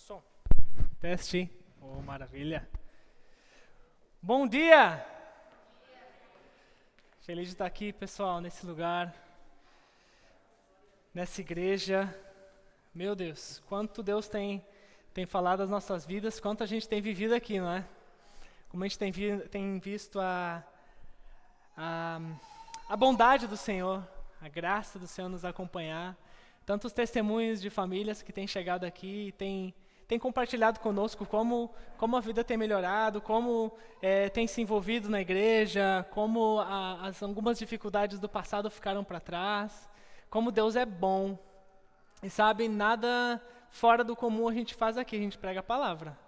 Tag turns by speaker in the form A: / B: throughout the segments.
A: som. Teste. Oh, maravilha. Bom dia! Feliz de estar aqui, pessoal, nesse lugar, nessa igreja. Meu Deus, quanto Deus tem falado das nossas vidas, quanto a gente tem vivido aqui, não é? Como a gente tem visto a bondade do Senhor, a graça do Senhor nos acompanhar. Tantos testemunhos de famílias que têm chegado aqui e têm compartilhado conosco como a vida tem melhorado, como tem se envolvido na igreja, como algumas dificuldades do passado ficaram para trás, como Deus é bom. E sabe, nada fora do comum a gente faz aqui, a gente prega a palavra.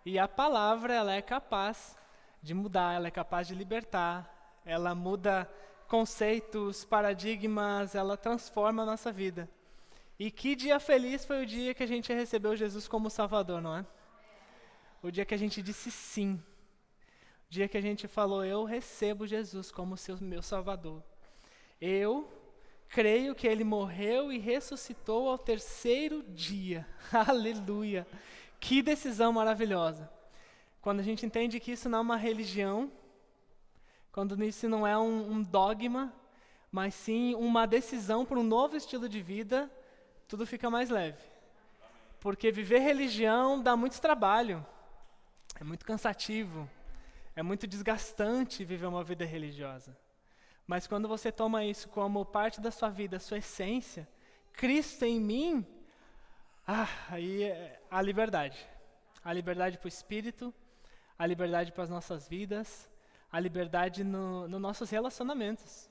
A: E a palavra, ela é capaz de mudar, ela é capaz de libertar, ela muda conceitos, paradigmas, ela transforma a nossa vida. E que dia feliz foi o dia que a gente recebeu Jesus como Salvador, não é? O dia que a gente disse sim. O dia que a gente falou, eu recebo Jesus como meu Salvador. Eu creio que Ele morreu e ressuscitou ao terceiro dia. Aleluia! Que decisão maravilhosa. Quando a gente entende que isso não é uma religião, quando isso não é um dogma, mas sim uma decisão para um novo estilo de vida, tudo fica mais leve. Porque viver religião dá muito trabalho, é muito cansativo, é muito desgastante viver uma vida religiosa. Mas quando você toma isso como parte da sua vida, sua essência, Cristo em mim, aí é a liberdade. A liberdade para o Espírito, a liberdade para as nossas vidas, a liberdade nos nossos relacionamentos.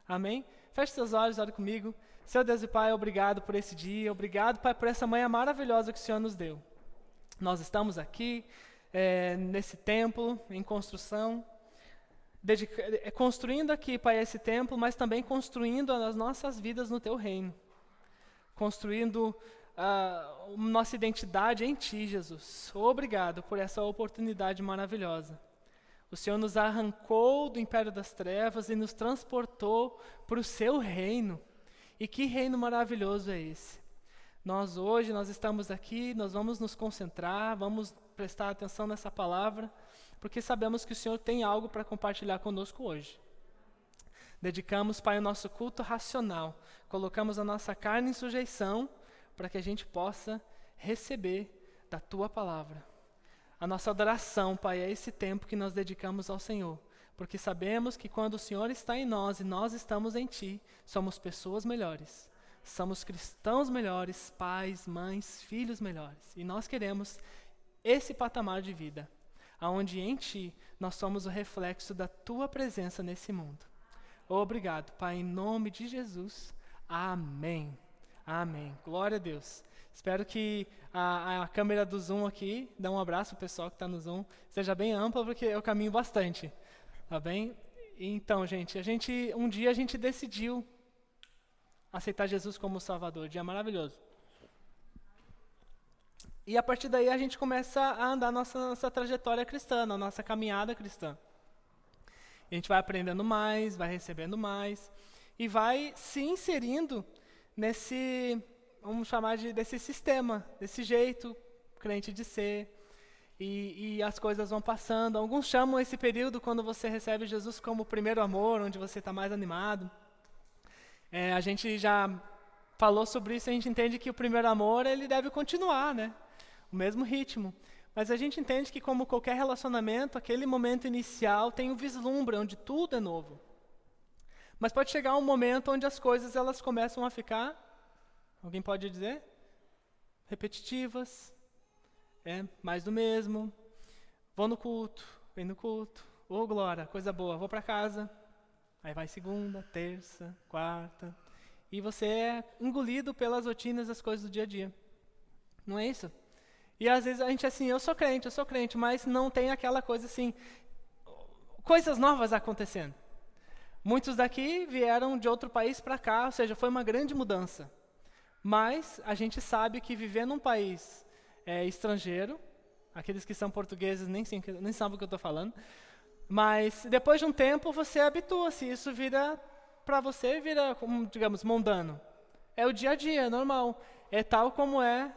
A: Amém? Feche seus olhos, ore comigo. Seu Deus e Pai, obrigado por esse dia. Obrigado, Pai, por essa manhã maravilhosa que o Senhor nos deu. Nós estamos aqui, nesse templo, em construção, construindo aqui, Pai, esse templo, mas também construindo as nossas vidas no Teu reino. Construindo nossa identidade em Ti, Jesus. Obrigado por essa oportunidade maravilhosa. O Senhor nos arrancou do império das trevas e nos transportou para o seu reino. E que reino maravilhoso é esse? Hoje nós estamos aqui, nós vamos nos concentrar, vamos prestar atenção nessa palavra, porque sabemos que o Senhor tem algo para compartilhar conosco hoje. Dedicamos, Pai, o nosso culto racional, colocamos a nossa carne em sujeição para que a gente possa receber da Tua palavra. A nossa adoração, Pai, é esse tempo que nós dedicamos ao Senhor, porque sabemos que quando o Senhor está em nós e nós estamos em Ti, somos pessoas melhores, somos cristãos melhores, pais, mães, filhos melhores. E nós queremos esse patamar de vida, onde em Ti nós somos o reflexo da Tua presença nesse mundo. Obrigado, Pai, em nome de Jesus. Amém. Amém. Glória a Deus. Espero que a câmera do Zoom aqui, dá um abraço ao pessoal que está no Zoom, seja bem ampla, porque eu caminho bastante, tá bem? Então, gente, um dia a gente decidiu aceitar Jesus como Salvador, dia maravilhoso. E a partir daí a gente começa a andar nossa trajetória cristã, na nossa caminhada cristã. E a gente vai aprendendo mais, vai recebendo mais, e vai se inserindo nesse, vamos chamar desse sistema, desse jeito crente de ser, e as coisas vão passando. Alguns chamam esse período, quando você recebe Jesus, como o primeiro amor, onde você está mais animado. A gente já falou sobre isso, a gente entende que o primeiro amor, ele deve continuar, né? O mesmo ritmo. Mas a gente entende que, como qualquer relacionamento, aquele momento inicial tem um vislumbre, onde tudo é novo. Mas pode chegar um momento onde as coisas elas começam a ficar, alguém pode dizer? Repetitivas, mais do mesmo. Vou no culto, vem no culto, glória, coisa boa, vou para casa. Aí vai segunda, terça, quarta, e você é engolido pelas rotinas das coisas do dia a dia. Não é isso? E às vezes a gente assim, eu sou crente, mas não tem aquela coisa assim, coisas novas acontecendo. Muitos daqui vieram de outro país para cá, ou seja, foi uma grande mudança. Mas a gente sabe que viver num país estrangeiro, aqueles que são portugueses nem sabem o que eu estou falando, mas depois de um tempo você habitua-se, isso para você vira, digamos, mundano. É o dia a dia, é normal. É tal como é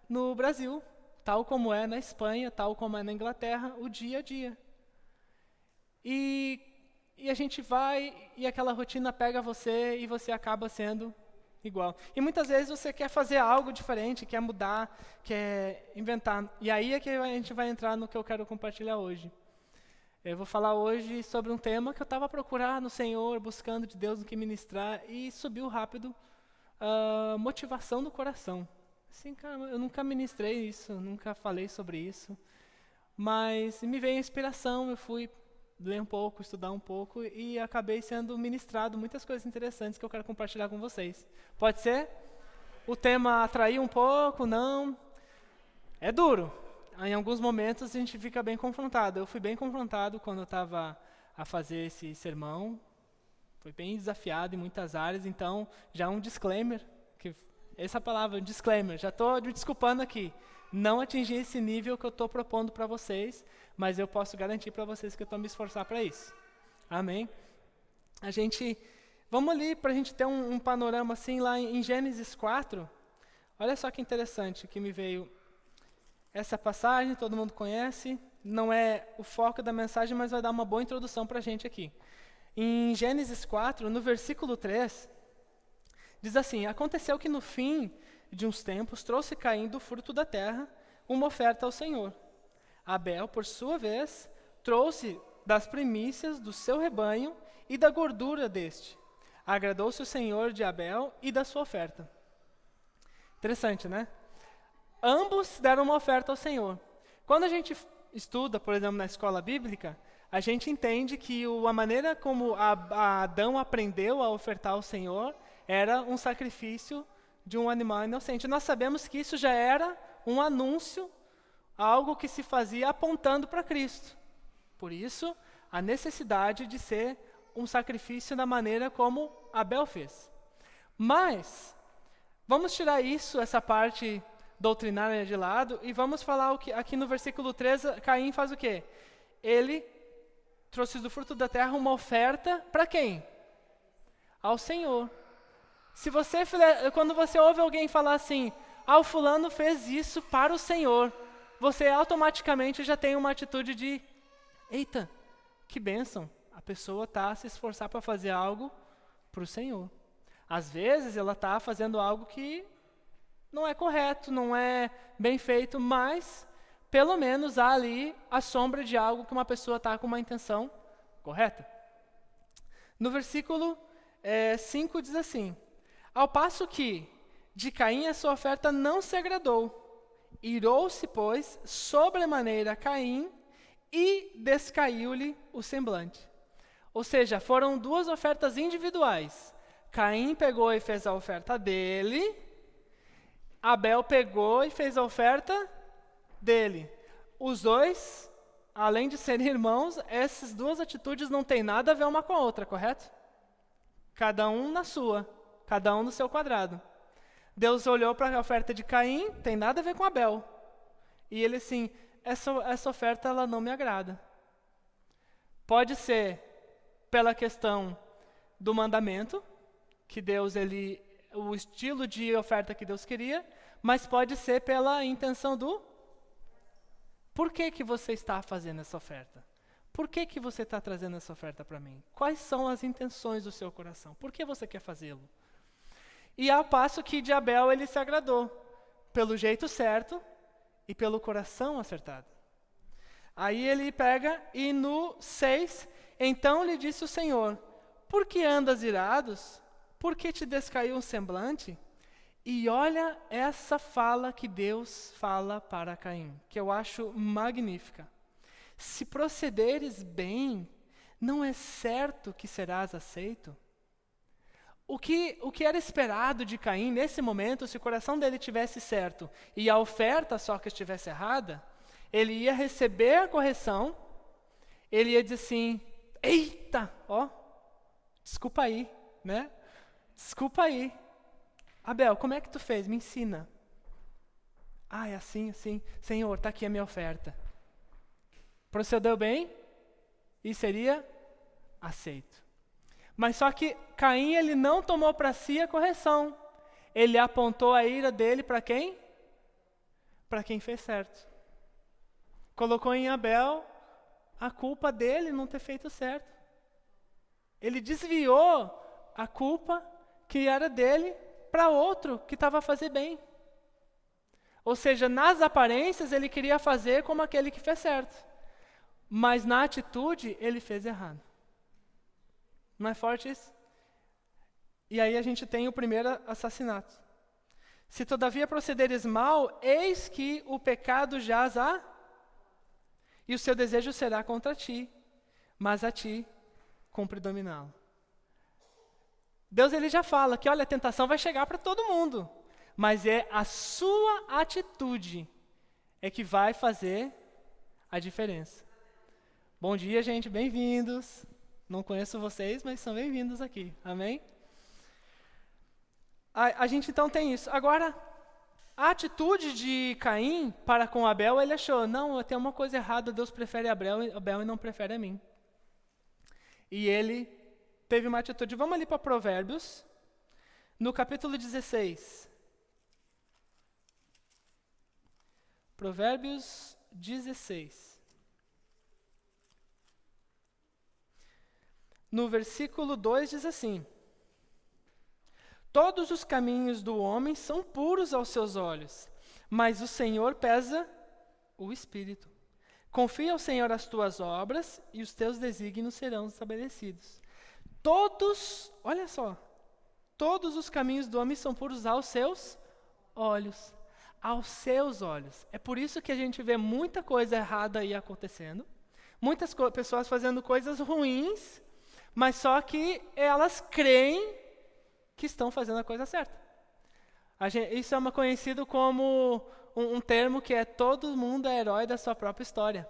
A: no Brasil, tal como é na Espanha, tal como é na Inglaterra, o dia a dia. E a gente vai, e aquela rotina pega você, e você acaba sendo igual. E muitas vezes você quer fazer algo diferente, quer mudar, quer inventar. E aí é que a gente vai entrar no que eu quero compartilhar hoje. Eu vou falar hoje sobre um tema que eu estava procurando no Senhor, buscando de Deus o que ministrar, e subiu rápido, motivação do coração. Assim, cara, eu nunca ministrei isso, nunca falei sobre isso, mas me veio a inspiração, eu fui ler um pouco, estudar um pouco, e acabei sendo ministrado muitas coisas interessantes que eu quero compartilhar com vocês. Pode ser? O tema atraiu um pouco? Não? É duro. Em alguns momentos a gente fica bem confrontado. Eu fui bem confrontado quando eu estava a fazer esse sermão. Foi bem desafiado em muitas áreas, então já um disclaimer, que essa palavra, disclaimer, já estou me desculpando aqui. Não atingi esse nível que eu estou propondo para vocês, mas eu posso garantir para vocês que eu estou me esforçar para isso. Amém? Vamos ali para a gente ter um panorama assim lá em Gênesis 4. Olha só que interessante que me veio. Essa passagem todo mundo conhece, não é o foco da mensagem, mas vai dar uma boa introdução para a gente aqui. Em Gênesis 4, no versículo 3, diz assim: aconteceu que no fim de uns tempos trouxe Caim do fruto da terra uma oferta ao Senhor. Abel, por sua vez, trouxe das primícias do seu rebanho e da gordura deste. Agradou-se o Senhor de Abel e da sua oferta. Interessante, né? Ambos deram uma oferta ao Senhor. Quando a gente estuda, por exemplo, na escola bíblica, a gente entende que a maneira como Adão aprendeu a ofertar ao Senhor era um sacrifício de um animal inocente. Nós sabemos que isso já era um anúncio, algo que se fazia apontando para Cristo. Por isso, a necessidade de ser um sacrifício da maneira como Abel fez. Mas, vamos tirar isso, essa parte doutrinária de lado, e vamos falar o que aqui no versículo 13, Caim faz o quê? Ele trouxe do fruto da terra uma oferta para quem? Ao Senhor. Quando você ouve alguém falar assim, o fulano fez isso para o Senhor, você automaticamente já tem uma atitude de, eita, que bênção, a pessoa está a se esforçar para fazer algo para o Senhor. Às vezes ela está fazendo algo que não é correto, não é bem feito, mas pelo menos há ali a sombra de algo que uma pessoa está com uma intenção correta. No versículo 5 diz assim: ao passo que de Caim a sua oferta não se agradou, irou-se, pois, sobremaneira Caim e descaiu-lhe o semblante. Ou seja, foram duas ofertas individuais. Caim pegou e fez a oferta dele, Abel pegou e fez a oferta dele. Os dois, além de serem irmãos, essas duas atitudes não têm nada a ver uma com a outra, correto? Cada um na sua, cada um no seu quadrado. Deus olhou para a oferta de Caim, tem nada a ver com Abel. E ele assim, essa oferta ela não me agrada. Pode ser pela questão do mandamento, que Deus, o estilo de oferta que Deus queria, mas pode ser pela intenção do por que você está fazendo essa oferta? Por que você está trazendo essa oferta para mim? Quais são as intenções do seu coração? Por que você quer fazê-lo? E ao passo que de Abel ele se agradou, pelo jeito certo e pelo coração acertado. Aí ele pega e no 6, então lhe disse o Senhor, por que andas irados? Por que te descaiu um semblante? E olha essa fala que Deus fala para Caim, que eu acho magnífica. Se procederes bem, não é certo que serás aceito? O que era esperado de Caim nesse momento, se o coração dele estivesse certo e a oferta só que estivesse errada, ele ia receber a correção, ele ia dizer assim, eita, desculpa aí, né? Desculpa aí. Abel, como é que tu fez? Me ensina. É assim. Senhor, está aqui a minha oferta. Procedeu bem e seria aceito. Mas só que Caim, ele não tomou para si a correção. Ele apontou a ira dele para quem? para quem fez certo. Colocou em Abel a culpa dele não ter feito certo. Ele desviou a culpa que era dele para outro que estava a fazer bem. Ou seja, nas aparências ele queria fazer como aquele que fez certo. Mas na atitude ele fez errado. Não é forte isso? E aí a gente tem o primeiro assassinato. Se todavia procederes mal, eis que o pecado jaz e o seu desejo será contra ti, mas a ti cumpre dominá-lo. Deus ele já fala que, olha, a tentação vai chegar para todo mundo, mas é a sua atitude é que vai fazer a diferença. Bom dia, gente, bem-vindos. Não conheço vocês, mas são bem-vindos aqui, amém? A gente então tem isso. Agora, a atitude de Caim para com Abel, ele achou, não, tem uma coisa errada, Deus prefere Abel e não prefere a mim. E ele teve uma atitude. Vamos ali para Provérbios, no capítulo 16. Provérbios 16. No versículo 2 diz assim: todos os caminhos do homem são puros aos seus olhos, mas o Senhor pesa o espírito. Confia ao Senhor as tuas obras e os teus desígnios serão estabelecidos. Todos, olha só, todos os caminhos do homem são puros aos seus olhos. Aos seus olhos. É por isso que a gente vê muita coisa errada aí acontecendo, muitas pessoas fazendo coisas ruins, mas só que elas creem que estão fazendo a coisa certa. Isso é conhecido como um termo que é todo mundo é herói da sua própria história.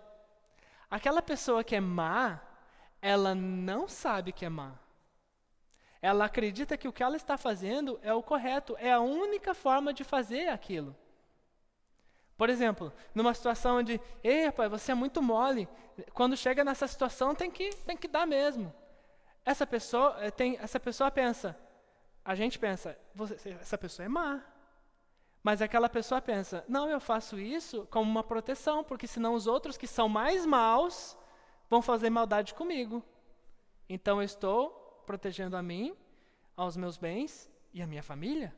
A: Aquela pessoa que é má, ela não sabe que é má. Ela acredita que o que ela está fazendo é o correto, é a única forma de fazer aquilo. Por exemplo, numa situação onde, ei, rapaz, você é muito mole, quando chega nessa situação tem que dar mesmo. Essa pessoa pensa, a gente pensa, essa pessoa é má. Mas aquela pessoa pensa, não, eu faço isso como uma proteção, porque senão os outros que são mais maus vão fazer maldade comigo. Então eu estou protegendo a mim, aos meus bens e a minha família.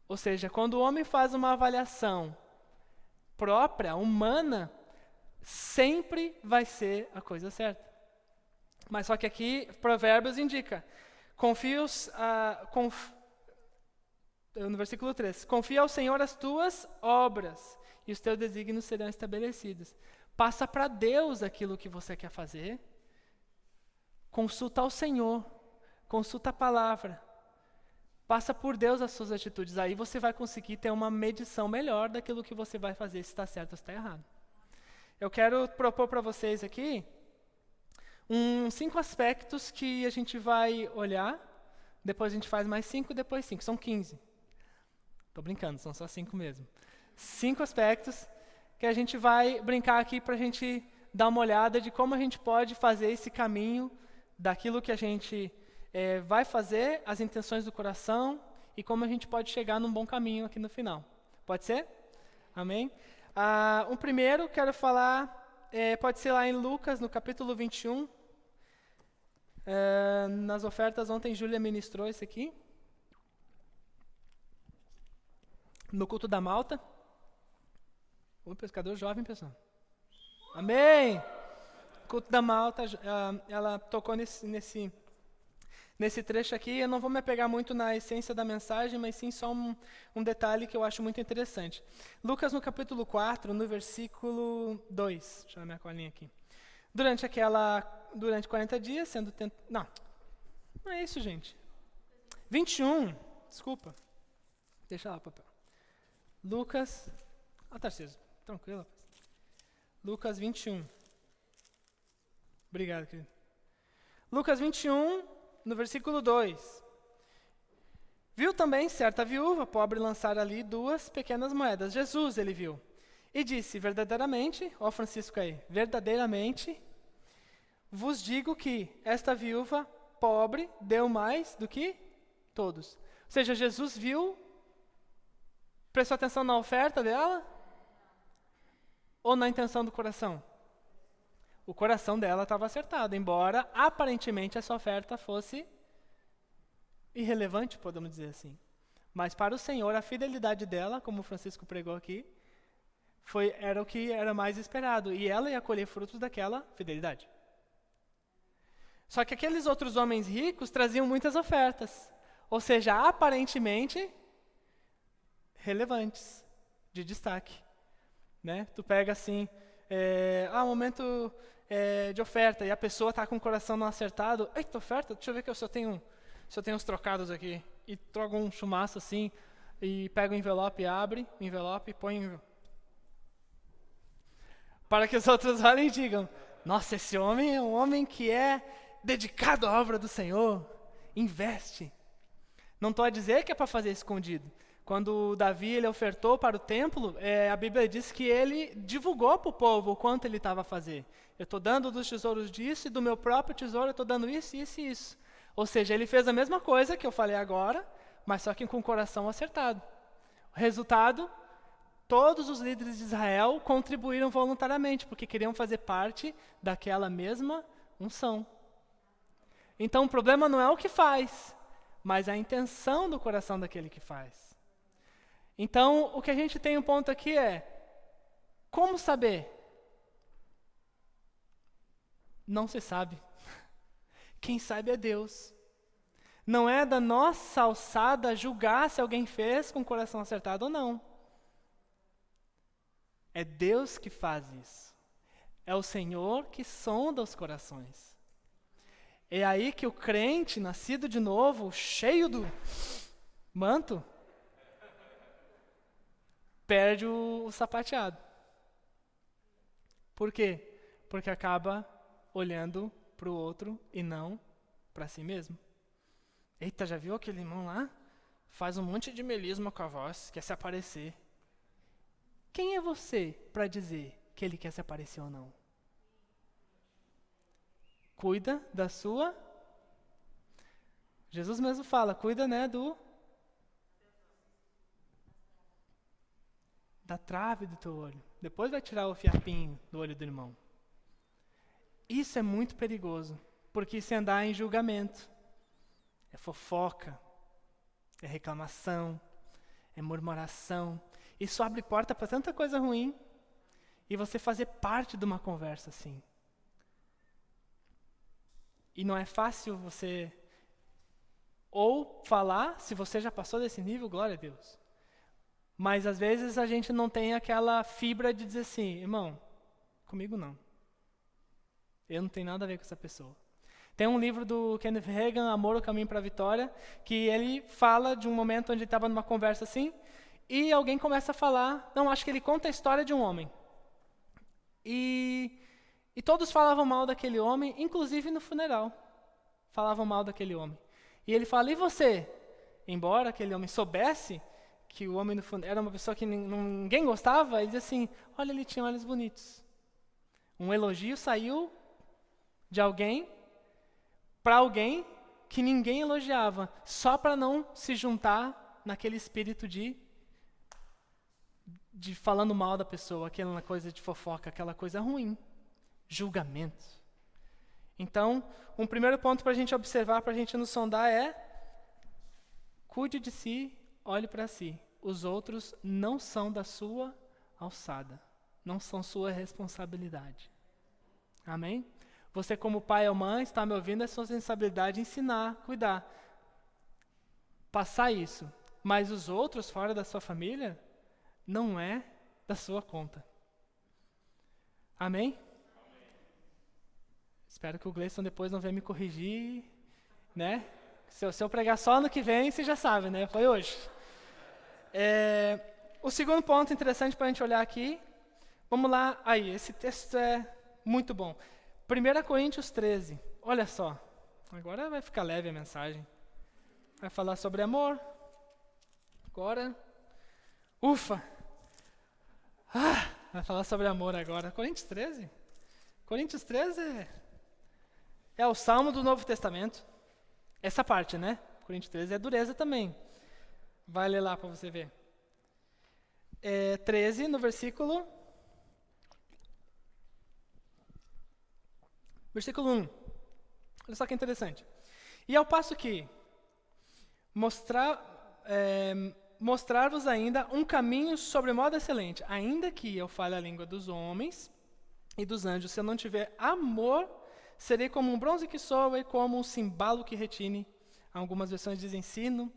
A: Ou seja, quando o homem faz uma avaliação própria, humana, sempre vai ser a coisa certa. Mas só que aqui, Provérbios indica, no versículo 3, confia ao Senhor as tuas obras e os teus desígnios serão estabelecidos. Passa para Deus aquilo que você quer fazer, consulta ao Senhor, consulta a palavra, passa por Deus as suas atitudes, aí você vai conseguir ter uma medição melhor daquilo que você vai fazer, se está certo ou se está errado. Eu quero propor para vocês aqui 5 aspectos que a gente vai olhar, depois a gente faz mais 5, depois 5, são 15. Estou brincando, são só 5 mesmo. 5 aspectos que a gente vai brincar aqui para a gente dar uma olhada de como a gente pode fazer esse caminho daquilo que a gente vai fazer, as intenções do coração e como a gente pode chegar num bom caminho aqui no final. Pode ser? Amém? O primeiro, quero falar, pode ser lá em Lucas, no capítulo 21. Nas ofertas, ontem Júlia ministrou esse aqui. No culto da Malta. O pescador jovem, pessoal. Amém! Culto da Malta, ela tocou nesse trecho aqui. Eu não vou me apegar muito na essência da mensagem, mas sim só um detalhe que eu acho muito interessante. Lucas, no capítulo 4, no versículo 2. Deixa eu ver minha colinha aqui. Durante 40 dias, sendo tentado... Não é isso, gente. 21, desculpa. Deixa lá o papel. Lucas... Tarcísio, tranquilo. Lucas 21. Obrigado, querido. Lucas 21, no versículo 2. Viu também certa viúva, pobre, lançar ali 2 pequenas moedas. Jesus, ele viu. E disse, verdadeiramente, ó Francisco aí, verdadeiramente, vos digo que esta viúva pobre deu mais do que todos. Ou seja, Jesus viu Prestou atenção na oferta dela? Ou na intenção do coração? O coração dela estava acertado, embora aparentemente essa oferta fosse irrelevante, podemos dizer assim. Mas para o Senhor, a fidelidade dela, como o Francisco pregou aqui, era o que era mais esperado. E ela ia colher frutos daquela fidelidade. Só que aqueles outros homens ricos traziam muitas ofertas. Ou seja, aparentemente relevantes, de destaque. Né? Tu pega assim, momento de oferta, e a pessoa está com o coração não acertado. Eita, oferta? Deixa eu ver que se eu tenho uns trocados aqui. E troca um chumaço assim, e pega o envelope, abre o envelope e põe... Para que os outros olhem e digam, nossa, esse homem é um homem que é dedicado à obra do Senhor, investe. Não estou a dizer que é para fazer escondido. Quando Davi ele ofertou para o templo, a Bíblia diz que ele divulgou para o povo o quanto ele estava a fazer. Eu estou dando dos tesouros disso e do meu próprio tesouro eu estou dando isso, isso e isso. Ou seja, ele fez a mesma coisa que eu falei agora, mas só que com o coração acertado. O resultado, todos os líderes de Israel contribuíram voluntariamente, porque queriam fazer parte daquela mesma unção. Então o problema não é o que faz, mas a intenção do coração daquele que faz. Então, o que a gente tem um ponto aqui é, como saber? Não se sabe. Quem sabe é Deus. Não é da nossa alçada julgar se alguém fez com o coração acertado ou não. É Deus que faz isso. É o Senhor que sonda os corações. É aí que o crente, nascido de novo, cheio do manto, perde o sapateado. Por quê? Porque acaba olhando para o outro e não para si mesmo. Eita, já viu aquele irmão lá? Faz um monte de melisma com a voz, quer se aparecer. Quem é você para dizer que ele quer se aparecer ou não? Cuida da sua... Jesus mesmo fala, cuida, né, da trave do teu olho. Depois vai tirar o fiapinho do olho do irmão. Isso é muito perigoso, porque isso é andar em julgamento. É fofoca, é reclamação, é murmuração. Isso abre porta para tanta coisa ruim e você fazer parte de uma conversa assim. E não é fácil você ou falar, se você já passou desse nível, glória a Deus. Mas às vezes a gente não tem aquela fibra de dizer assim, irmão, comigo não. Eu não tenho nada a ver com essa pessoa. Tem um livro do Kenneth Hagin, Amor, o Caminho para a Vitória, que ele fala de um momento onde ele estava numa conversa assim, e alguém começa a falar, acho que ele conta a história de um homem. E todos falavam mal daquele homem, inclusive no funeral. Falavam mal daquele homem. E ele fala, e você? Embora aquele homem soubesse que o homem no funeral era uma pessoa que ninguém gostava, ele diz assim, olha, ele tinha olhos bonitos. Um elogio saiu de alguém para alguém que ninguém elogiava, só para não se juntar naquele espírito de falando mal da pessoa, aquela coisa de fofoca, aquela coisa ruim. Julgamento. Então, um primeiro ponto para a gente observar, para a gente nos sondar é cuide de si, olhe para si. Os outros não são da sua alçada, não são sua responsabilidade. Amém? Você como pai ou mãe, está me ouvindo, é sua responsabilidade ensinar, cuidar. Passar isso. Mas os outros fora da sua família, não é da sua conta. Amém? Espero que o Gleison depois não venha me corrigir, né? Se eu pregar só ano que vem, você já sabe, né? Foi hoje. O segundo ponto interessante para a gente olhar aqui, vamos lá, aí, esse texto é muito bom. 1 Coríntios 13, olha só, agora vai ficar leve a mensagem. Vai falar sobre amor. Agora, ufa! Vai falar sobre amor agora. Coríntios 13? Coríntios 13 é o Salmo do Novo Testamento. Essa parte, né? Coríntios 13 é dureza também. Vai ler lá para você ver. 13, no versículo 1. Olha só que interessante. E ao passo que mostrar-vos ainda um caminho sobremodo excelente, ainda que eu fale a língua dos homens e dos anjos, se eu não tiver amor, serei como um bronze que soa e como um cimbalo que retine. Algumas versões dizem sino.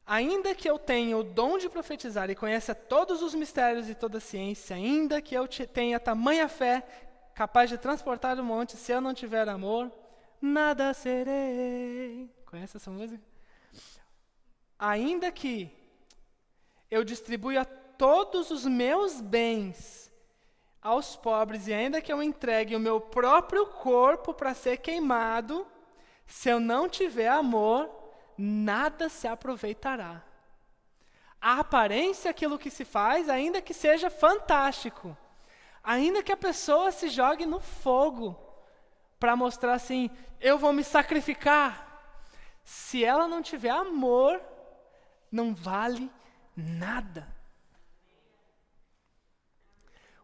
A: Ainda que eu tenha o dom de profetizar e conheça todos os mistérios e toda a ciência, ainda que eu tenha tamanha fé, capaz de transportar o monte, se eu não tiver amor, nada serei. Conhece essa música? Ainda que eu distribua todos os meus bens aos pobres, e ainda que eu entregue o meu próprio corpo para ser queimado, se eu não tiver amor, nada se aproveitará. A aparência é aquilo que se faz, ainda que seja fantástico, ainda que a pessoa se jogue no fogo para mostrar assim, eu vou me sacrificar. Se ela não tiver amor, não vale nada.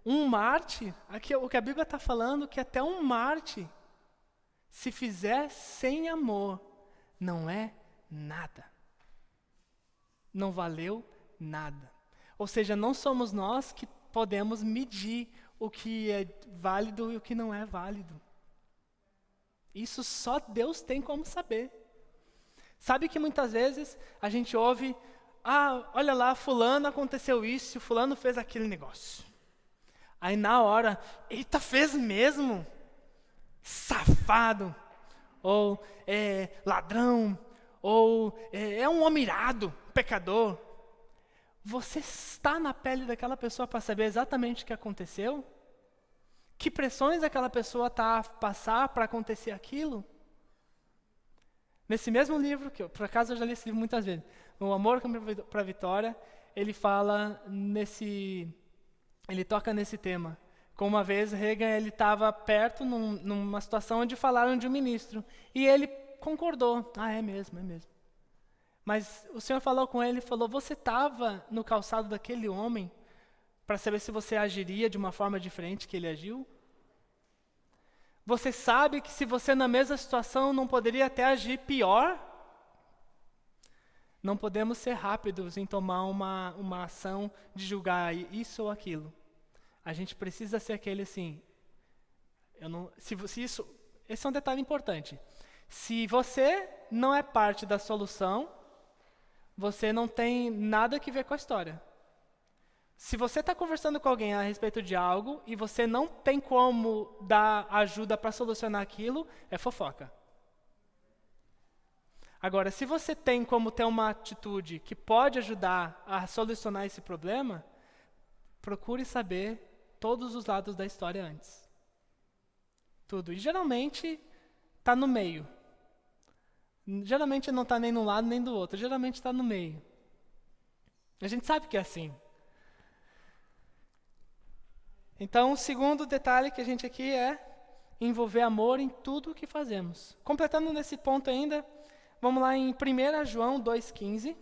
A: Um mártir, aqui o que a Bíblia está falando, que até um mártir, se fizer sem amor, não é nada. Não valeu nada. Ou seja, não somos nós que podemos medir o que é válido e o que não é válido. Isso só Deus tem como saber. Sabe que muitas vezes a gente ouve, olha lá, fulano aconteceu isso, fulano fez aquele negócio. Aí na hora, eita, fez mesmo? Safado. Ou ladrão. Ou é um homem irado, pecador. Você está na pele daquela pessoa para saber exatamente o que aconteceu? Que pressões aquela pessoa está a passar para acontecer aquilo? Nesse mesmo livro, que por acaso eu já li esse livro muitas vezes, O Amor para a Vitória, ele toca nesse tema. Como uma vez, Reagan estava perto numa situação onde falaram de um ministro. E ele concordou. É mesmo. Mas o Senhor falou com ele, falou, você estava no calçado daquele homem para saber se você agiria de uma forma diferente que ele agiu? Você sabe que se você na mesma situação não poderia até agir pior? Não podemos ser rápidos em tomar uma ação de julgar isso ou aquilo. A gente precisa ser aquele assim. Esse é um detalhe importante. Se você não é parte da solução, você não tem nada que ver com a história. Se você está conversando com alguém a respeito de algo e você não tem como dar ajuda para solucionar aquilo, é fofoca. Agora, se você tem como ter uma atitude que pode ajudar a solucionar esse problema, procure saber todos os lados da história antes. Tudo. E geralmente está no meio. Geralmente não está nem num lado nem do outro. Geralmente está no meio. A gente sabe que é assim. Então, o segundo detalhe que a gente aqui é envolver amor em tudo o que fazemos. Completando nesse ponto ainda, vamos lá em 1 João 2,15. Se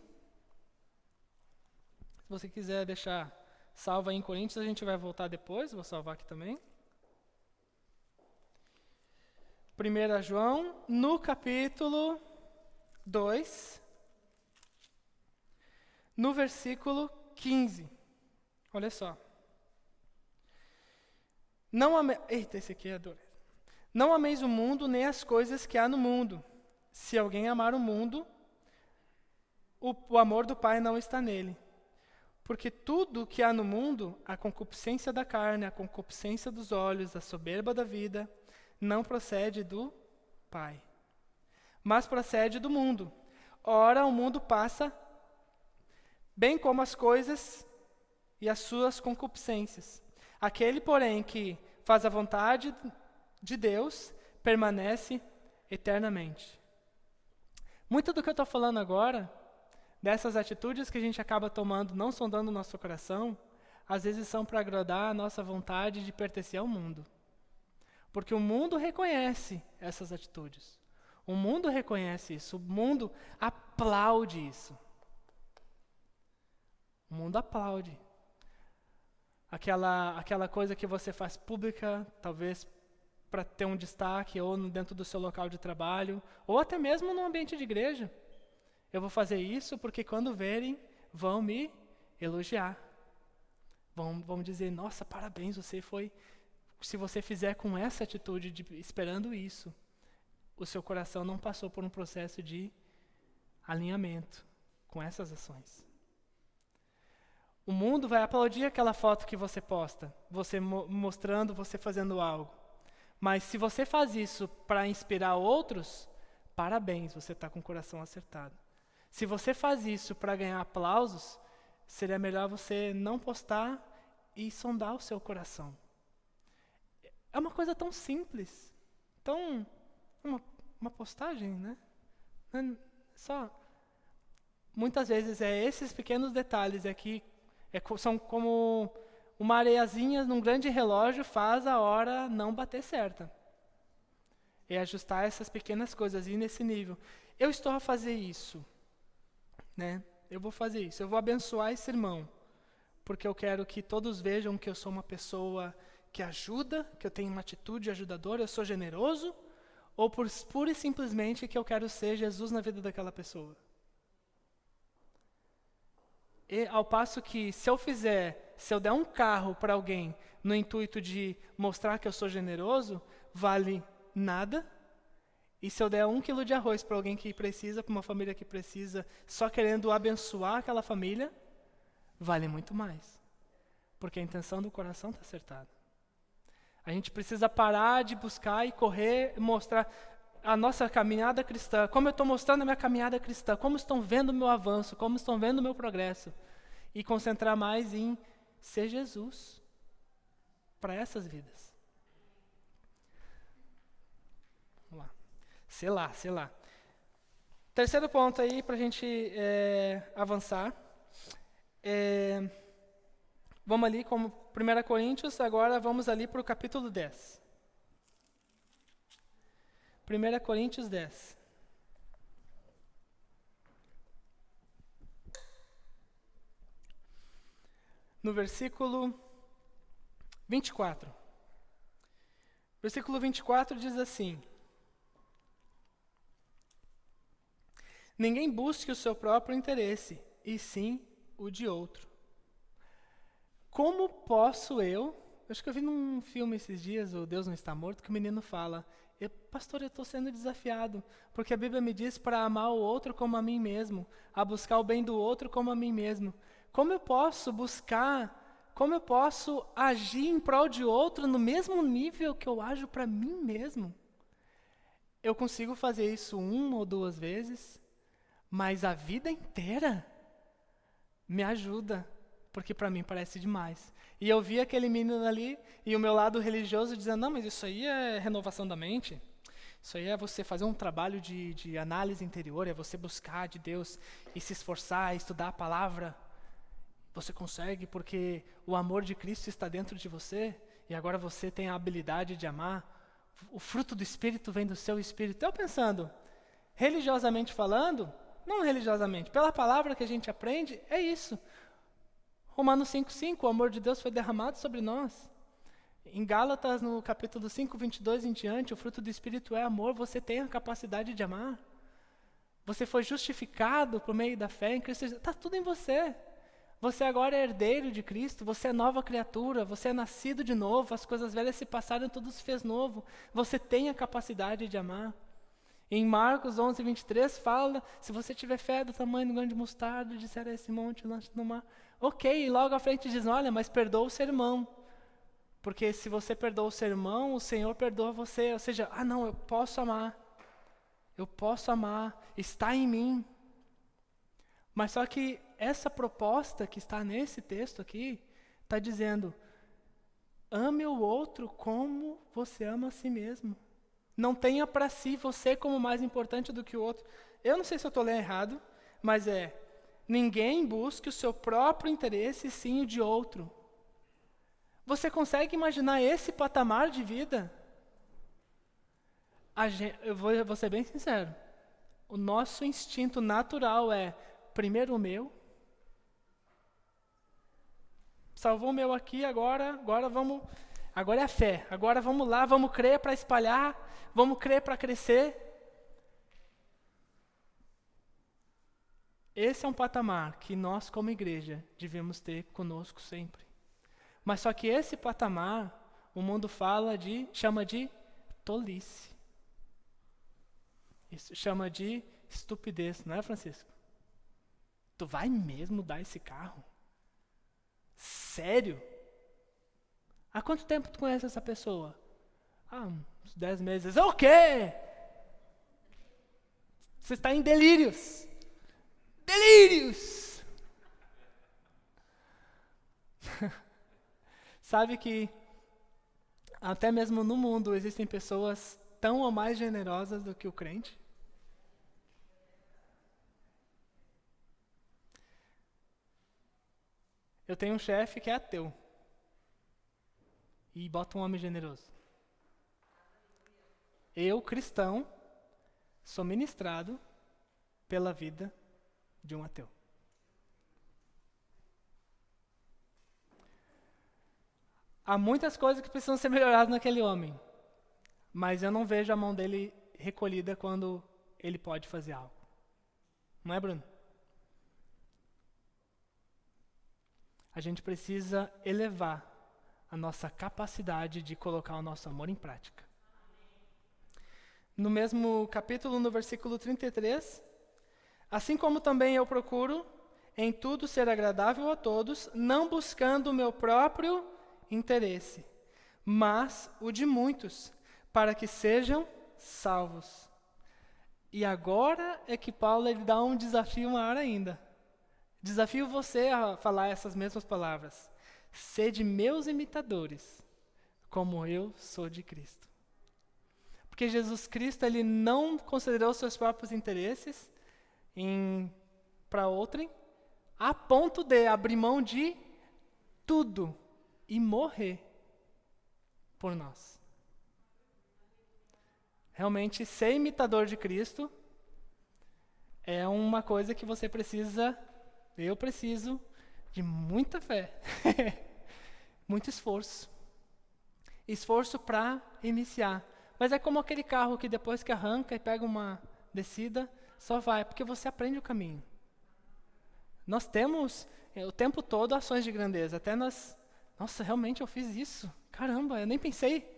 A: você quiser deixar salvo aí em Coríntios, a gente vai voltar depois, vou salvar aqui também. 1 João, no capítulo 2, no versículo 15. Olha só. Esse aqui é duro. Não ameis o mundo, nem as coisas que há no mundo. Se alguém amar o mundo, o amor do Pai não está nele. Porque tudo o que há no mundo, a concupiscência da carne, a concupiscência dos olhos, a soberba da vida, não procede do Pai, mas procede do mundo. Ora, o mundo passa, bem como as coisas e as suas concupiscências. Aquele, porém, que faz a vontade de Deus, permanece eternamente. Muito do que eu estou falando agora, dessas atitudes que a gente acaba tomando, não sondando o nosso coração, às vezes são para agradar a nossa vontade de pertencer ao mundo. Porque o mundo reconhece essas atitudes. O mundo reconhece isso. O mundo aplaude isso. O mundo aplaude. Aquela coisa que você faz pública, talvez para ter um destaque, ou dentro do seu local de trabalho, ou até mesmo no ambiente de igreja. Eu vou fazer isso porque quando verem, vão me elogiar. Vão dizer, nossa, parabéns, se você fizer com essa atitude, esperando isso, o seu coração não passou por um processo de alinhamento com essas ações. O mundo vai aplaudir aquela foto que você posta, você mostrando, você fazendo algo. Mas se você faz isso para inspirar outros, parabéns, você está com o coração acertado. Se você faz isso para ganhar aplausos, seria melhor você não postar e sondar o seu coração. É uma coisa tão simples, tão uma postagem, né? Só muitas vezes esses pequenos detalhes aqui são como uma areiazinha num grande relógio faz a hora não bater certa. É ajustar essas pequenas coisas e ir nesse nível. Eu estou a fazer isso, né? Eu vou fazer isso. Eu vou abençoar esse irmão, porque eu quero que todos vejam que eu sou uma pessoa que ajuda, que eu tenho uma atitude ajudadora, eu sou generoso, ou pura e simplesmente que eu quero ser Jesus na vida daquela pessoa. E ao passo que, se eu der um carro para alguém no intuito de mostrar que eu sou generoso, vale nada. E se eu der 1 quilo de arroz para alguém que precisa, para uma família que precisa, só querendo abençoar aquela família, vale muito mais. Porque a intenção do coração está acertada. A gente precisa parar de buscar e correr, mostrar a nossa caminhada cristã, como eu estou mostrando a minha caminhada cristã, como estão vendo o meu avanço, como estão vendo o meu progresso, e concentrar mais em ser Jesus para essas vidas. Vamos lá. Sei lá. Terceiro ponto aí para a gente avançar. Vamos ali como 1 Coríntios, agora vamos ali para o capítulo 10. 1 Coríntios 10. No versículo 24. Versículo 24 diz assim: ninguém busque o seu próprio interesse, e sim o de outro. Como posso eu... Acho que eu vi num filme esses dias, o Deus Não Está Morto, que o menino fala, pastor, eu estou sendo desafiado, porque a Bíblia me diz para amar o outro como a mim mesmo, a buscar o bem do outro como a mim mesmo. Como eu posso agir em prol de outro no mesmo nível que eu ajo para mim mesmo? Eu consigo fazer isso 1 ou 2 vezes, mas a vida inteira me ajuda, porque para mim parece demais. E eu vi aquele menino ali, e o meu lado religioso dizendo, não, mas isso aí é renovação da mente. Isso aí é você fazer um trabalho de análise interior, é você buscar de Deus e se esforçar, estudar a palavra. Você consegue porque o amor de Cristo está dentro de você, e agora você tem a habilidade de amar. O fruto do Espírito vem do seu Espírito. Eu pensando, religiosamente falando, não religiosamente, pela palavra que a gente aprende, é isso. Romanos 5:5, o amor de Deus foi derramado sobre nós. Em Gálatas, no capítulo 5, 22 em diante, o fruto do Espírito é amor, você tem a capacidade de amar. Você foi justificado por meio da fé em Cristo. Está tudo em você. Você agora é herdeiro de Cristo, você é nova criatura, você é nascido de novo, as coisas velhas se passaram, tudo se fez novo. Você tem a capacidade de amar. Em Marcos 11, 23, fala, se você tiver fé do tamanho do grão de mostarda, disser a esse monte, lança no mar. Ok, e logo à frente diz, olha, mas perdoa o seu irmão. Porque se você perdoa o seu irmão, o Senhor perdoa você. Ou seja, não, eu posso amar, está em mim. Mas só que essa proposta que está nesse texto aqui, está dizendo, ame o outro como você ama a si mesmo. Não tenha para si você como mais importante do que o outro. Eu não sei se eu estou lendo errado, mas ninguém busque o seu próprio interesse, sim o de outro. Você consegue imaginar esse patamar de vida? Eu vou ser bem sincero. O nosso instinto natural é, primeiro o meu, salvou o meu aqui, agora é a fé. Agora vamos lá, vamos crer para espalhar, vamos crer para crescer. Esse é um patamar que nós, como igreja, devemos ter conosco sempre. Mas só que esse patamar, o mundo chama de tolice. Isso chama de estupidez, não é, Francisco? Tu vai mesmo dar esse carro? Sério? Há quanto tempo tu conhece essa pessoa? Uns 10 meses. O quê? Você está em delírios. Delírios! Sabe que até mesmo no mundo existem pessoas tão ou mais generosas do que o crente? Eu tenho um chefe que é ateu. E bota um homem generoso. Eu, cristão, sou ministrado pela vida de um ateu. Há muitas coisas que precisam ser melhoradas naquele homem, mas eu não vejo a mão dele recolhida quando ele pode fazer algo. Não é, Bruno? A gente precisa elevar a nossa capacidade de colocar o nosso amor em prática. No mesmo capítulo, no versículo 33, assim como também eu procuro em tudo ser agradável a todos, não buscando o meu próprio interesse, mas o de muitos, para que sejam salvos. E agora é que Paulo ele dá um desafio maior ainda. Desafio você a falar essas mesmas palavras. Sede meus imitadores, como eu sou de Cristo. Porque Jesus Cristo ele não considerou seus próprios interesses para outrem, a ponto de abrir mão de tudo e morrer por nós. Realmente, ser imitador de Cristo é uma coisa que eu preciso de muita fé, muito esforço. Esforço para iniciar. Mas é como aquele carro que depois que arranca e pega uma descida, só vai, porque você aprende o caminho. Nós temos o tempo todo ações de grandeza. Até nós, nossa, realmente eu fiz isso. Caramba, eu nem pensei.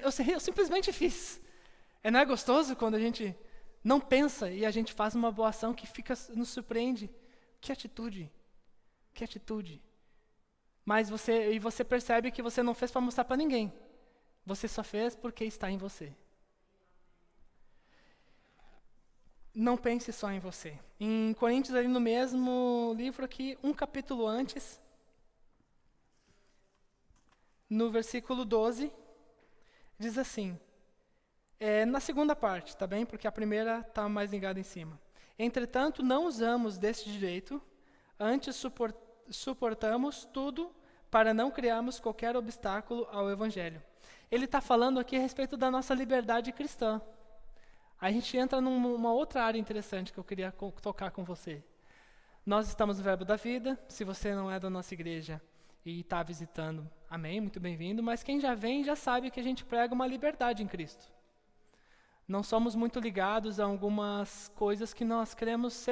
A: Eu simplesmente fiz. Não é gostoso quando a gente não pensa e a gente faz uma boa ação que nos surpreende. Que atitude. Que atitude. Mas você percebe que você não fez para mostrar para ninguém. Você só fez porque está em você. Não pense só em você. Em Coríntios, ali no mesmo livro aqui, um capítulo antes, no versículo 12, diz assim, na segunda parte, tá bem? Porque a primeira está mais ligada em cima. Entretanto, não usamos deste direito, antes suportamos tudo para não criarmos qualquer obstáculo ao Evangelho. Ele está falando aqui a respeito da nossa liberdade cristã. A gente entra numa outra área interessante que eu queria tocar com você. Nós estamos no Verbo da Vida. Se você não é da nossa igreja e está visitando, amém, muito bem-vindo. Mas quem já vem já sabe que a gente prega uma liberdade em Cristo. Não somos muito ligados a algumas coisas que nós queremos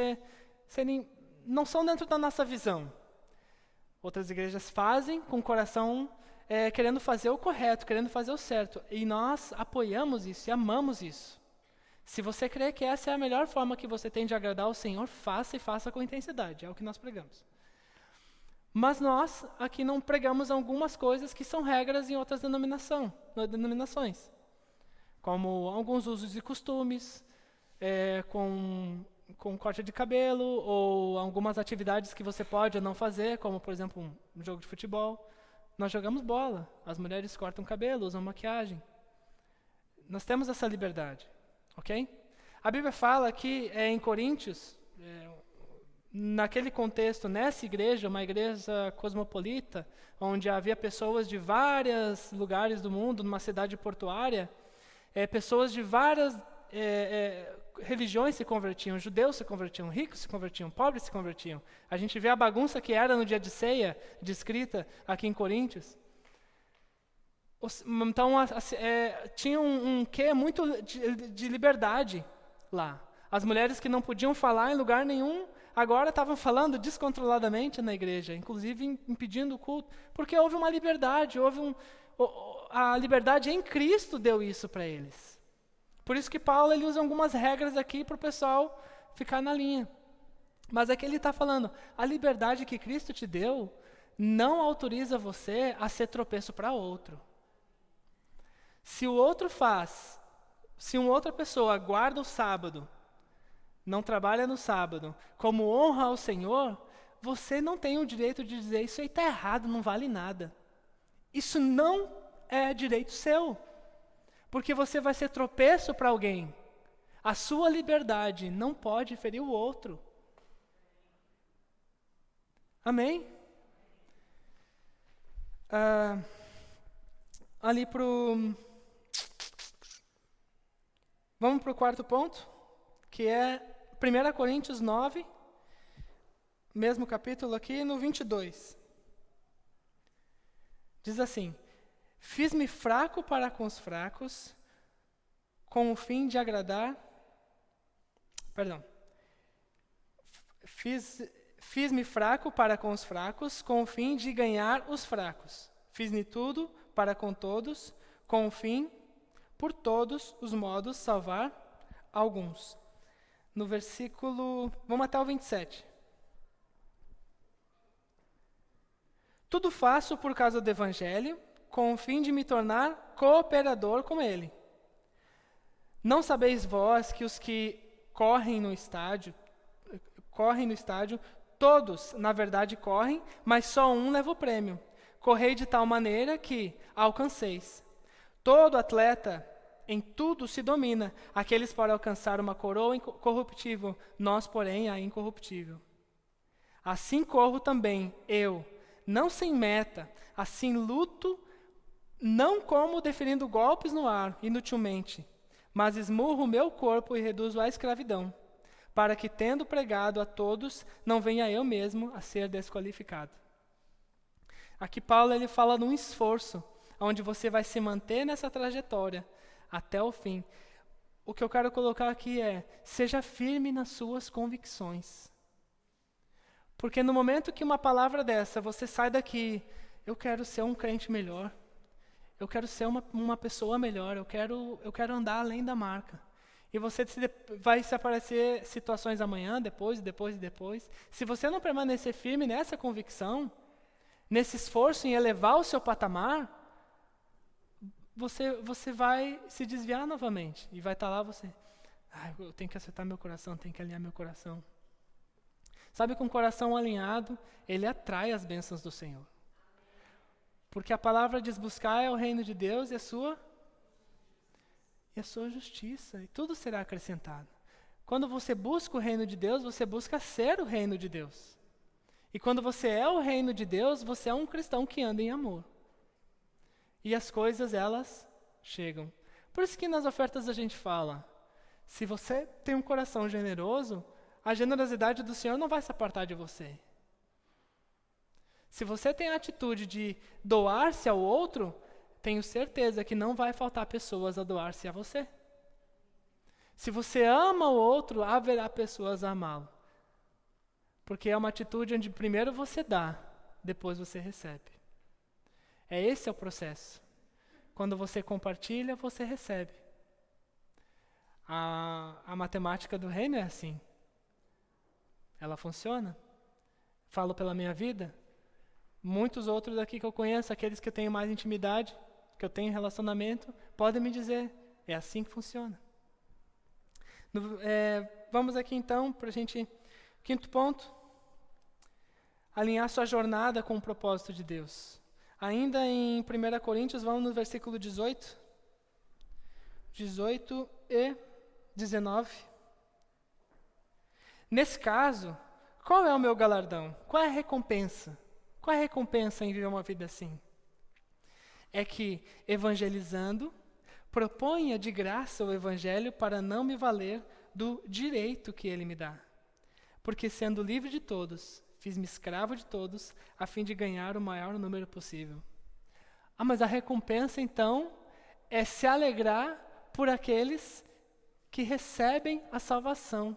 A: não são dentro da nossa visão. Outras igrejas fazem com o coração querendo fazer o correto, querendo fazer o certo. E nós apoiamos isso e amamos isso. Se você crê que essa é a melhor forma que você tem de agradar ao Senhor, faça e faça com intensidade. É o que nós pregamos. Mas nós aqui não pregamos algumas coisas que são regras em outras denominações. Como alguns usos e costumes, com corte de cabelo, ou algumas atividades que você pode ou não fazer, como, por exemplo, um jogo de futebol. Nós jogamos bola, as mulheres cortam cabelo, usam maquiagem. Nós temos essa liberdade, ok? A Bíblia fala que em Coríntios, naquele contexto, nessa igreja, uma igreja cosmopolita, onde havia pessoas de vários lugares do mundo, numa cidade portuária, pessoas de várias religiões se convertiam, judeus se convertiam, ricos se convertiam, pobres se convertiam. A gente vê a bagunça que era no dia de ceia, descrita aqui em Coríntios. Então, tinha um quê muito de liberdade lá. As mulheres que não podiam falar em lugar nenhum, agora estavam falando descontroladamente na igreja, inclusive impedindo o culto, porque houve uma liberdade, a liberdade em Cristo deu isso para eles. Por isso que Paulo ele usa algumas regras aqui para o pessoal ficar na linha. Mas aqui ele está falando, a liberdade que Cristo te deu não autoriza você a ser tropeço para outro. Se uma outra pessoa guarda o sábado, não trabalha no sábado, como honra ao Senhor, você não tem o direito de dizer, isso aí está errado, não vale nada. Isso não é direito seu, porque você vai ser tropeço para alguém. A sua liberdade não pode ferir o outro. Amém? Vamos para o quarto ponto, que é 1 Coríntios 9, mesmo capítulo aqui, no 22. Diz assim, fiz-me fraco para com os fracos, com o fim de agradar... Fiz-me fraco para com os fracos, com o fim de ganhar os fracos. Fiz-me tudo para com todos, com o fim, por todos os modos, salvar alguns. No versículo... Vamos até o 27. Tudo faço por causa do Evangelho, com o fim de me tornar cooperador com ele. Não sabeis vós que os que correm no estádio, todos, na verdade, correm, mas só um leva o prêmio. Correi de tal maneira que alcanceis. Todo atleta em tudo se domina, aqueles para alcançar uma coroa incorruptível, nós, porém, a incorruptível. Assim corro também eu, não sem meta, assim luto, não como deferindo golpes no ar, inutilmente, mas esmurro o meu corpo e reduzo à escravidão, para que, tendo pregado a todos, não venha eu mesmo a ser desqualificado. Aqui Paulo ele fala de um esforço, onde você vai se manter nessa trajetória até o fim. O que eu quero colocar aqui é, seja firme nas suas convicções. Porque no momento que uma palavra dessa, você sai daqui, eu quero ser um crente melhor, eu quero ser uma pessoa melhor, eu quero andar além da marca. E vai se aparecer situações amanhã, depois. Se você não permanecer firme nessa convicção, nesse esforço em elevar o seu patamar, você vai se desviar novamente. E vai estar lá eu tenho que acertar meu coração, tenho que alinhar meu coração. Sabe, com o coração alinhado, ele atrai as bênçãos do Senhor. Porque a palavra diz, buscar é o reino de Deus e a sua justiça, e tudo será acrescentado. Quando você busca o reino de Deus, você busca ser o reino de Deus. E quando você é o reino de Deus, você é um cristão que anda em amor. E as coisas, elas chegam. Por isso que nas ofertas a gente fala, se você tem um coração generoso, a generosidade do Senhor não vai se apartar de você. Se você tem a atitude de doar-se ao outro, tenho certeza que não vai faltar pessoas a doar-se a você. Se você ama o outro, haverá pessoas a amá-lo. Porque é uma atitude onde primeiro você dá, depois você recebe. Esse é o processo. Quando você compartilha, você recebe. A matemática do reino é assim. Ela funciona. Falo pela minha vida. Muitos outros aqui que eu conheço, aqueles que eu tenho mais intimidade, que eu tenho relacionamento, podem me dizer, é assim que funciona. Vamos aqui então para a gente, quinto ponto, alinhar sua jornada com o propósito de Deus. Ainda em 1 Coríntios, vamos no versículo 18 e 19. Nesse caso, qual é o meu galardão? Qual é a recompensa? Qual é a recompensa em viver uma vida assim? É que, evangelizando, proponha de graça o evangelho para não me valer do direito que ele me dá. Porque sendo livre de todos, fiz-me escravo de todos, a fim de ganhar o maior número possível. Ah, mas a recompensa, então, é se alegrar por aqueles que recebem a salvação.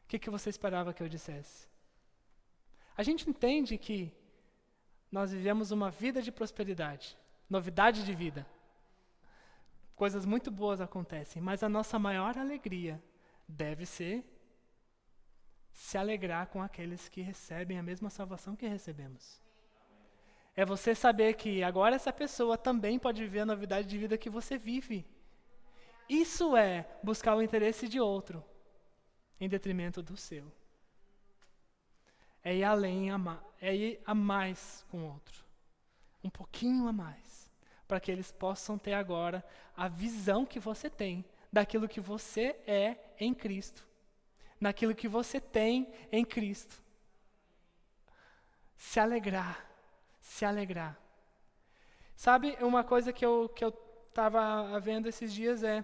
A: O que você esperava que eu dissesse? A gente entende que nós vivemos uma vida de prosperidade, novidade de vida. Coisas muito boas acontecem, mas a nossa maior alegria deve ser se alegrar com aqueles que recebem a mesma salvação que recebemos. É você saber que agora essa pessoa também pode viver a novidade de vida que você vive. Isso é buscar o interesse de outro, em detrimento do seu. É ir além, é ir a mais com o outro. Um pouquinho a mais. Para que eles possam ter agora a visão que você tem daquilo que você é em Cristo. Naquilo que você tem em Cristo. Se alegrar. Se alegrar. Sabe, uma coisa que eu estava vendo esses dias é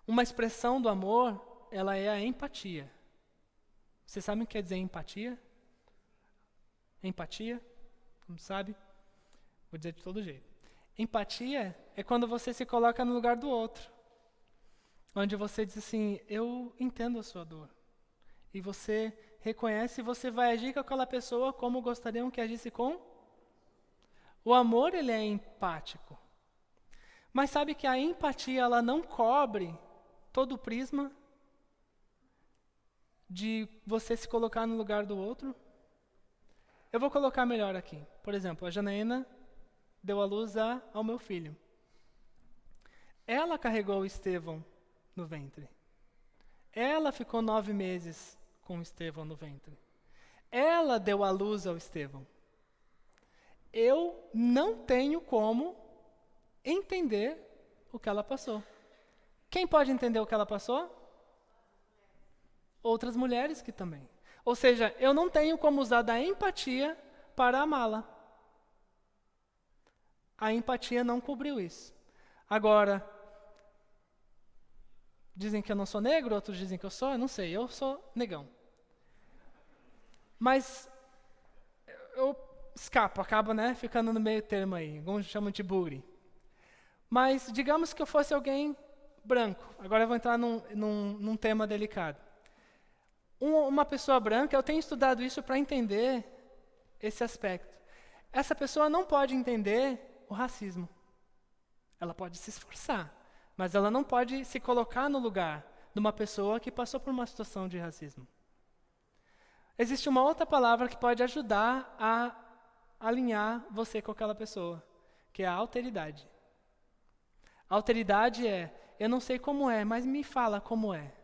A: uma expressão do amor, ela é a empatia. Vocês sabem o que quer dizer empatia? Empatia, como sabe? Vou dizer de todo jeito. Empatia é quando você se coloca no lugar do outro. Onde você diz assim, eu entendo a sua dor. E você reconhece e você vai agir com aquela pessoa como gostariam que agisse com? O amor, ele é empático. Mas sabe que a empatia, ela não cobre todo o prisma de você se colocar no lugar do outro? Eu vou colocar melhor aqui. Por exemplo, a Janaína deu à luz ao meu filho. Ela carregou o Estevão no ventre. Ela ficou 9 meses com o Estevão no ventre. Ela deu à luz ao Estevão. Eu não tenho como entender o que ela passou. Quem pode entender o que ela passou? Outras mulheres que também. Ou seja, eu não tenho como usar da empatia para amá-la. A empatia não cobriu isso. Agora, dizem que eu não sou negro, outros dizem que eu não sei, eu sou negão. Mas eu escapo, acabo ficando no meio termo aí, alguns chamam de bugre. Mas digamos que eu fosse alguém branco, agora eu vou entrar num tema delicado. Uma pessoa branca, eu tenho estudado isso para entender esse aspecto. Essa pessoa não pode entender o racismo. Ela pode se esforçar, mas ela não pode se colocar no lugar de uma pessoa que passou por uma situação de racismo. Existe uma outra palavra que pode ajudar a alinhar você com aquela pessoa, que é a alteridade. A alteridade é, eu não sei como é, mas me fala como é.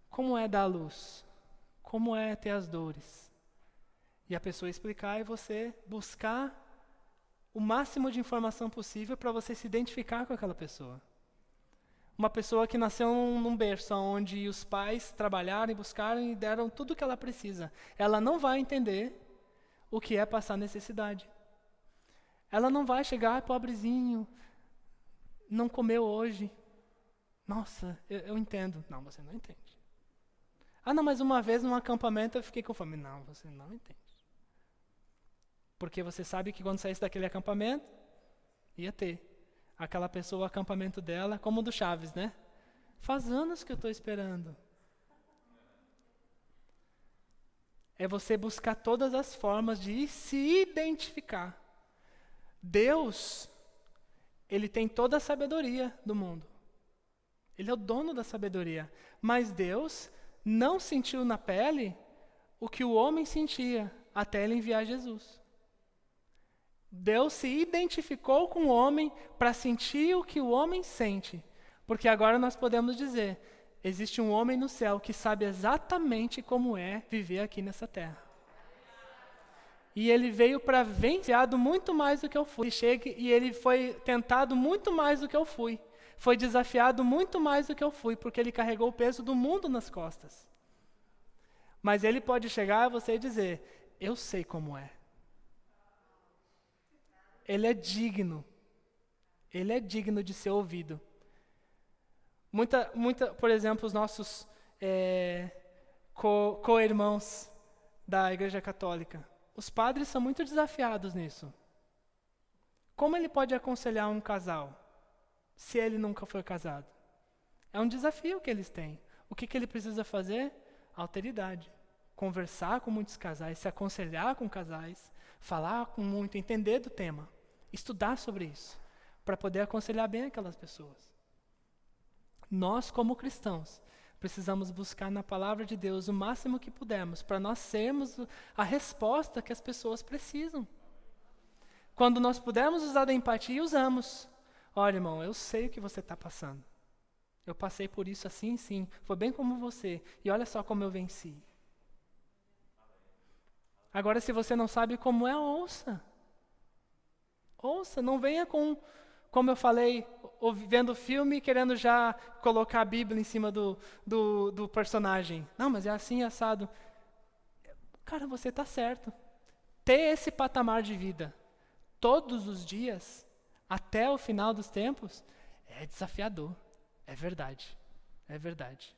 A: Como é dar à luz? Como é ter as dores? E a pessoa explicar e você buscar o máximo de informação possível para você se identificar com aquela pessoa. Uma pessoa que nasceu num berço onde os pais trabalharam e buscaram e deram tudo o que ela precisa. Ela não vai entender o que é passar necessidade. Ela não vai chegar, pobrezinho, não comeu hoje. Nossa, eu entendo. Não, você não entende. Ah, não, mas uma vez num acampamento eu fiquei com fome. Não, você não entende. Porque você sabe que quando saísse daquele acampamento, ia ter. Aquela pessoa, o acampamento dela, como o do Chaves, né? Faz anos que eu estou esperando. É você buscar todas as formas de se identificar. Deus, Ele tem toda a sabedoria do mundo. Ele é o dono da sabedoria. Mas Deus não sentiu na pele o que o homem sentia até Ele enviar Jesus. Deus se identificou com o homem para sentir o que o homem sente. Porque agora nós podemos dizer, existe um homem no céu que sabe exatamente como é viver aqui nessa terra. E ele veio para vencer muito mais do que eu fui. Ele chega e ele foi tentado muito mais do que eu fui. Foi desafiado muito mais do que eu fui, porque ele carregou o peso do mundo nas costas. Mas ele pode chegar a você e dizer, eu sei como é. Ele é digno de ser ouvido. Por exemplo, os nossos co-irmãos da Igreja Católica. Os padres são muito desafiados nisso. Como ele pode aconselhar um casal se ele nunca foi casado? É um desafio que eles têm. O que ele precisa fazer? Alteridade. Conversar com muitos casais, se aconselhar com casais, falar com muito, entender do tema, estudar sobre isso, para poder aconselhar bem aquelas pessoas. Nós, como cristãos, precisamos buscar na palavra de Deus o máximo que pudermos, para nós sermos a resposta que as pessoas precisam. Quando nós pudermos usar da empatia, usamos. Olha, irmão, eu sei o que você está passando. Eu passei por isso assim, sim. Foi bem como você. E olha só como eu venci. Agora, se você não sabe como é, ouça. Ouça, não venha com, como eu falei, vendo o filme, querendo já colocar a Bíblia em cima do personagem. Não, mas é assim, assado. Cara, você está certo. Ter esse patamar de vida todos os dias, até o final dos tempos, é desafiador. É verdade. É verdade.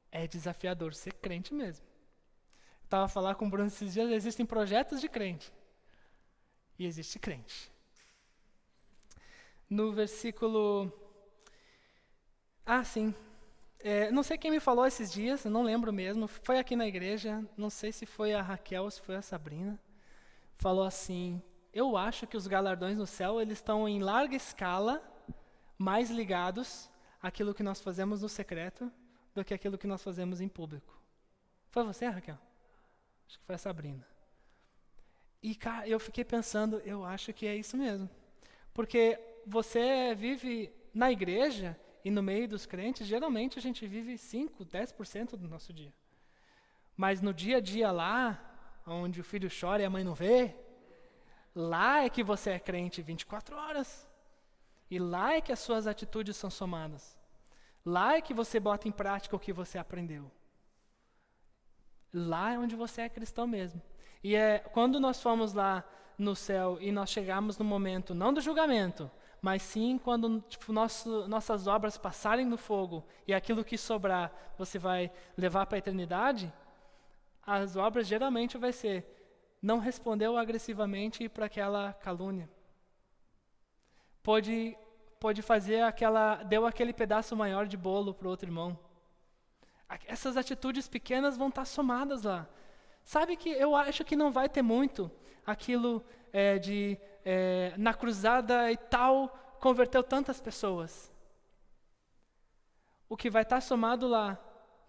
A: É desafiador ser crente mesmo. Eu estava falando com o Bruno esses dias, existem projetos de crente. E existe crente. No versículo... sim. Não sei quem me falou esses dias, eu não lembro mesmo. Foi aqui na igreja, não sei se foi a Raquel ou se foi a Sabrina. Falou assim, eu acho que os galardões no céu, eles estão em larga escala, mais ligados àquilo que nós fazemos no secreto do que aquilo que nós fazemos em público. Foi você, Raquel? Acho que foi a Sabrina. E, cara, eu fiquei pensando, eu acho que é isso mesmo. Porque você vive na igreja e no meio dos crentes, geralmente a gente vive 5, 10% do nosso dia. Mas no dia a dia lá, onde o filho chora e a mãe não vê, lá é que você é crente 24 horas. E lá é que as suas atitudes são somadas. Lá é que você bota em prática o que você aprendeu. Lá é onde você é cristão mesmo. E quando nós formos lá no céu e nós chegarmos no momento, não do julgamento, mas sim quando nossas obras passarem no fogo e aquilo que sobrar você vai levar para a eternidade, as obras geralmente vai ser, não respondeu agressivamente para aquela calúnia. Pode fazer deu aquele pedaço maior de bolo para o outro irmão. Essas atitudes pequenas vão estar somadas lá. Sabe que eu acho que não vai ter muito aquilo na cruzada e tal, converteu tantas pessoas. O que vai estar somado lá,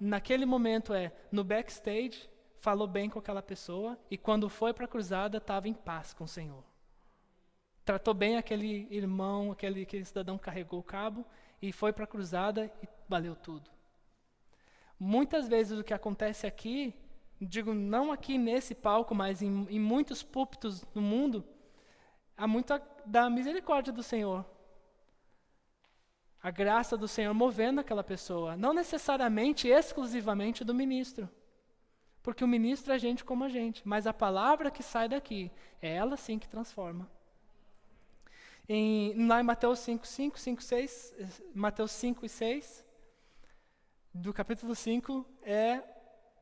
A: naquele momento no backstage, falou bem com aquela pessoa, e quando foi para a cruzada, estava em paz com o Senhor. Tratou bem aquele irmão, aquele cidadão que carregou o cabo, e foi para a cruzada e valeu tudo. Muitas vezes o que acontece aqui, digo não aqui nesse palco, mas em muitos púlpitos no mundo, há muito da misericórdia do Senhor. A graça do Senhor movendo aquela pessoa, não necessariamente, exclusivamente do ministro. Porque o ministro é gente como a gente, mas a palavra que sai daqui, é ela sim que transforma. Lá em Mateus 5, 6, Mateus 5 e 6, do capítulo 5,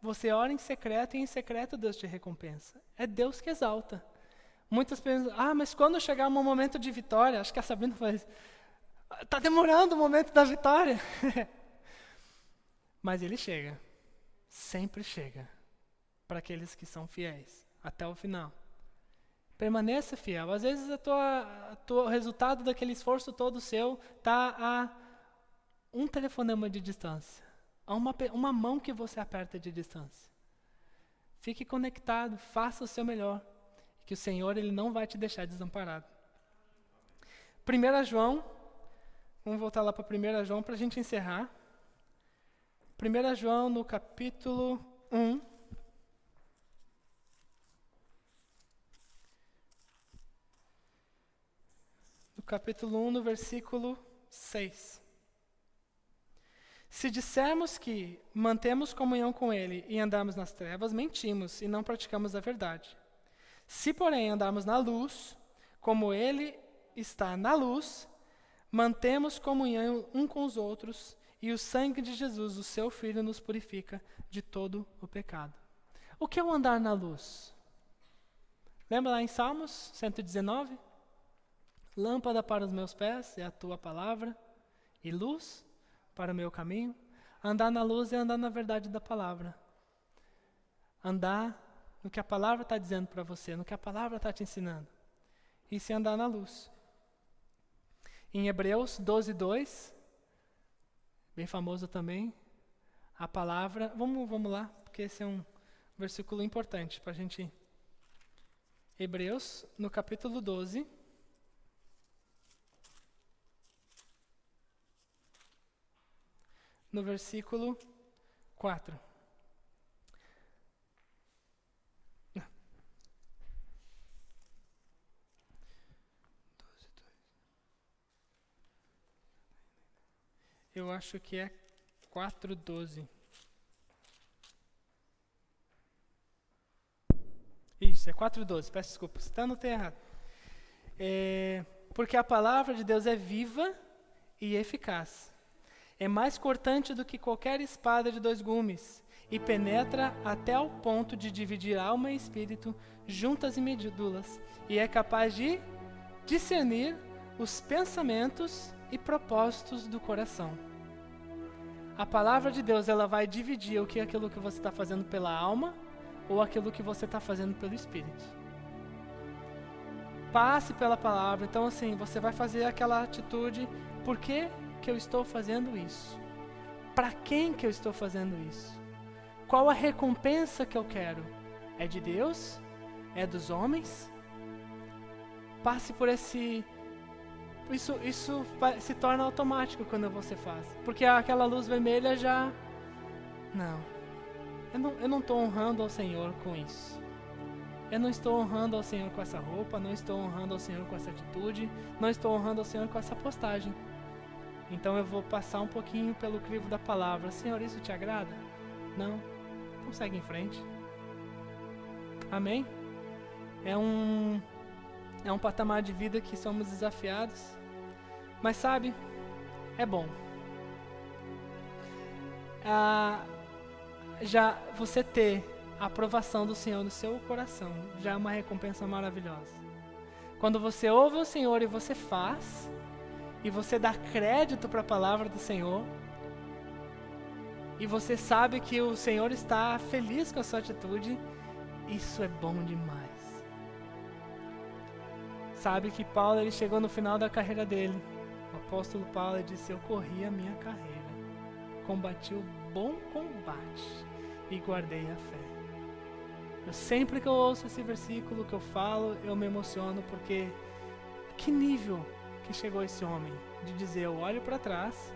A: você ora em secreto e em secreto Deus te recompensa. É Deus que exalta. Muitas pessoas, mas quando chegar um momento de vitória, acho que a Sabrina faz, está demorando o momento da vitória. Mas ele chega, sempre chega, para aqueles que são fiéis, até o final. Permaneça fiel. Às vezes o resultado daquele esforço todo seu está a um telefonema de distância, a uma mão que você aperta de distância. Fique conectado, faça o seu melhor, que o Senhor ele não vai te deixar desamparado. 1 João, vamos voltar lá para 1 João para a gente encerrar. 1 João no capítulo 1. Capítulo 1, no versículo 6. Se dissermos que mantemos comunhão com Ele e andamos nas trevas, mentimos e não praticamos a verdade. Se, porém, andarmos na luz, como Ele está na luz, mantemos comunhão um com os outros, e o sangue de Jesus, o seu Filho, nos purifica de todo o pecado. O que é o andar na luz? Lembra lá em Salmos 119? Lâmpada para os meus pés é a tua palavra, e luz para o meu caminho. Andar na luz é andar na verdade da palavra. Andar no que a palavra está dizendo para você, no que a palavra está te ensinando. Isso é andar na luz. Em Hebreus 12:2, bem famoso também, a palavra... Vamos lá, porque esse é um versículo importante para a gente... Hebreus, no capítulo 12... no versículo 4. Eu acho que é 4:12. Isso, é 4:12. Peço desculpa, se anotei errado. Porque a palavra de Deus é viva e eficaz. É mais cortante do que qualquer espada de 2 gumes e penetra até ao ponto de dividir alma e espírito, juntas e medulas, e é capaz de discernir os pensamentos e propósitos do coração. A palavra de Deus, ela vai dividir o que é aquilo que você está fazendo pela alma ou aquilo que você está fazendo pelo espírito. Passe pela palavra. Então, assim, você vai fazer aquela atitude. Por que eu estou fazendo isso? Para quem que eu estou fazendo isso? Qual a recompensa que eu quero? É de Deus? É dos homens? Passe por esse... Isso se torna automático quando você faz. Porque aquela luz vermelha já... Não. Eu não estou honrando ao Senhor com isso. Eu não estou honrando ao Senhor com essa roupa, não estou honrando ao Senhor com essa atitude, não estou honrando ao Senhor com essa postagem. Então eu vou passar um pouquinho pelo crivo da palavra. Senhor, isso te agrada? Não? Então segue em frente. Amém? É um patamar de vida que somos desafiados. Mas sabe, é bom. Já você ter a aprovação do Senhor no seu coração já é uma recompensa maravilhosa. Quando você ouve o Senhor e você faz, e você dá crédito para a palavra do Senhor, e você sabe que o Senhor está feliz com a sua atitude, isso é bom demais. Sabe que Paulo, ele chegou no final da carreira dele. O apóstolo Paulo disse: eu corri a minha carreira, combati o bom combate e guardei a fé. Sempre que eu ouço esse versículo, que eu falo, eu me emociono, porque que nível que chegou esse homem de dizer: eu olho para trás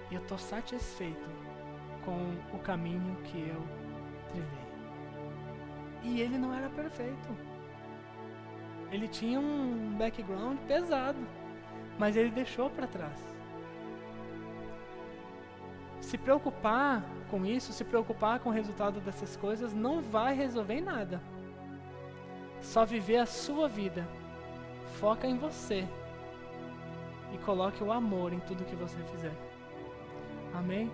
A: e eu estou satisfeito com o caminho que eu trilhei. E ele não era perfeito. Ele tinha um background pesado, mas ele deixou para trás. Se preocupar com isso, se preocupar com o resultado dessas coisas, não vai resolver em nada. Só viver a sua vida. Foca em você. E coloque o amor em tudo que você fizer. Amém?